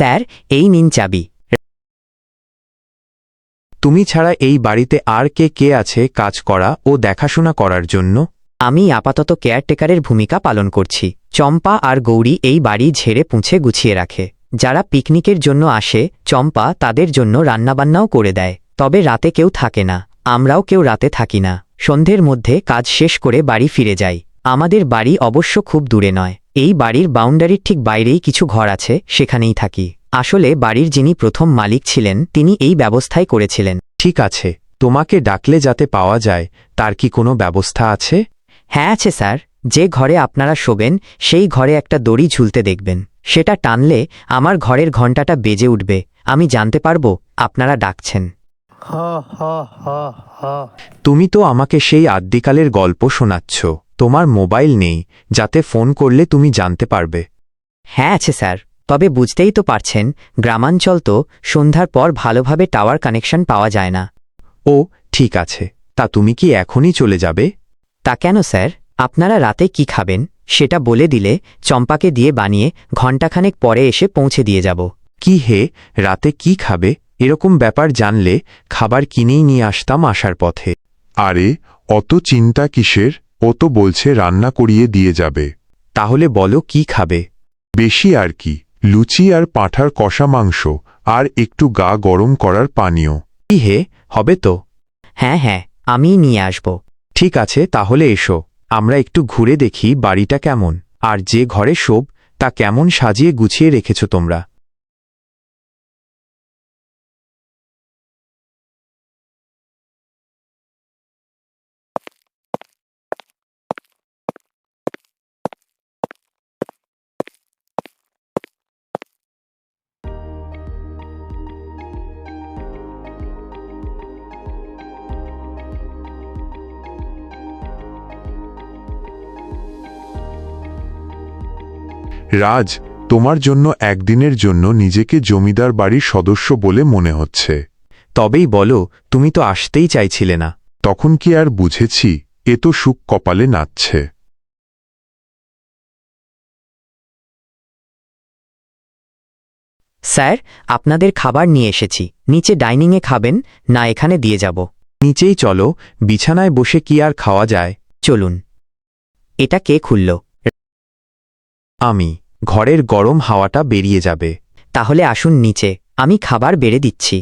Sir, এই নিন চাবি। তুমি ছাড়া এই বাড়িতে আর কে কে আছে কাজ করা ও দেখাশোনা করার জন্য? আমি আপাতত কেয়ারটেকারের ভূমিকা পালন করছি। চম্পা আর গৌরী এই বাড়ি ঝেড়ে পুঁছে গুছিয়ে রাখে। যারা পিকনিকের জন্য আসে, চম্পা তাদের জন্য রান্নাবান্নাও করে দেয়। তবে রাতে কেউ থাকে না, আমরাও কেউ রাতে থাকি না। সন্ধ্যের মধ্যে কাজ শেষ করে বাড়ি ফিরে যাই। আমাদের বাড়ি অবশ্য খুব দূরে নয়, এই বাড়ির বাউন্ডারির ঠিক বাইরেই কিছু ঘর আছে, সেখানেই থাকি। আসলে বাড়ির যিনি প্রথম মালিক ছিলেন তিনি এই ব্যবস্থাই করেছিলেন। ঠিক আছে, তোমাকে ডাকলে যাতে পাওয়া যায় তার কি কোনো ব্যবস্থা আছে? হ্যাঁ আছে স্যার। যে ঘরে আপনারা শোবেন সেই ঘরে একটা দড়ি ঝুলতে দেখবেন। সেটা টানলে আমার ঘরের ঘণ্টাটা বেজে উঠবে। আমি জানতে পারবো আপনারা ডাকছেন। তুমি তো আমাকে সেই আদ্যিকালের গল্প শোনাচ্ছ। তোমার মোবাইল নেই যাতে ফোন করলে তুমি জানতে পারবে? হ্যাঁ আছে স্যার, তবে বুঝতেই তো পারছেন, গ্রামাঞ্চল তো, সন্ধ্যার পর ভালোভাবে টাওয়ার কানেকশন পাওয়া যায় না। ও ঠিক আছে, তা তুমি কি এখনই চলে যাবে? তা কেন স্যার? আপনারা রাতে কি খাবেন সেটা বলে দিলে চম্পাকে দিয়ে বানিয়ে ঘণ্টাখানেক পরে এসে পৌঁছে দিয়ে যাব। কি হে, রাতে কি খাবে এরকম ব্যাপার জানলে খাবার কিনেই নিয়ে আসতাম আসার পথে। আরে অত চিন্তা কিসের? ও তো বলছে রান্না করিয়ে দিয়ে যাবে। তাহলে বলো কি খাবে? বেশি আর কি, লুচি আর পাঁঠার কষা মাংস আর একটু গা গরম করার পানীয়। কি হে, হবে তো? হ্যাঁ হ্যাঁ, আমিই নিয়ে আসব। ঠিক আছে, তাহলে এসো, আমরা একটু ঘুরে দেখি বাড়িটা কেমন, আর যে ঘরে শোব তা কেমন সাজিয়ে গুছিয়ে রেখেছ তোমরা। রাজ, তোমার জন্য একদিনের জন্য নিজেকে জমিদার বাড়ির সদস্য বলে মনে হচ্ছে। তবেই বলো, তুমি তো আসতেই চাইছিলে না। তখন কি আর বুঝেছি, এ তো সুখ কপালে নাচছে। স্যার, আপনাদের খাবার নিয়ে এসেছি। নিচে ডাইনিংয়ে খাবেন না এখানে দিয়ে যাব? নিচেই চলো, বিছানায় বসে কি আর খাওয়া যায়। চলুন। এটা কে খুলল? আমি। ঘরের গরম হাওয়াটা বেরিয়ে যাবে। তাহলে আসুন নিচে, আমি খাবার বেড়ে দিচ্ছি।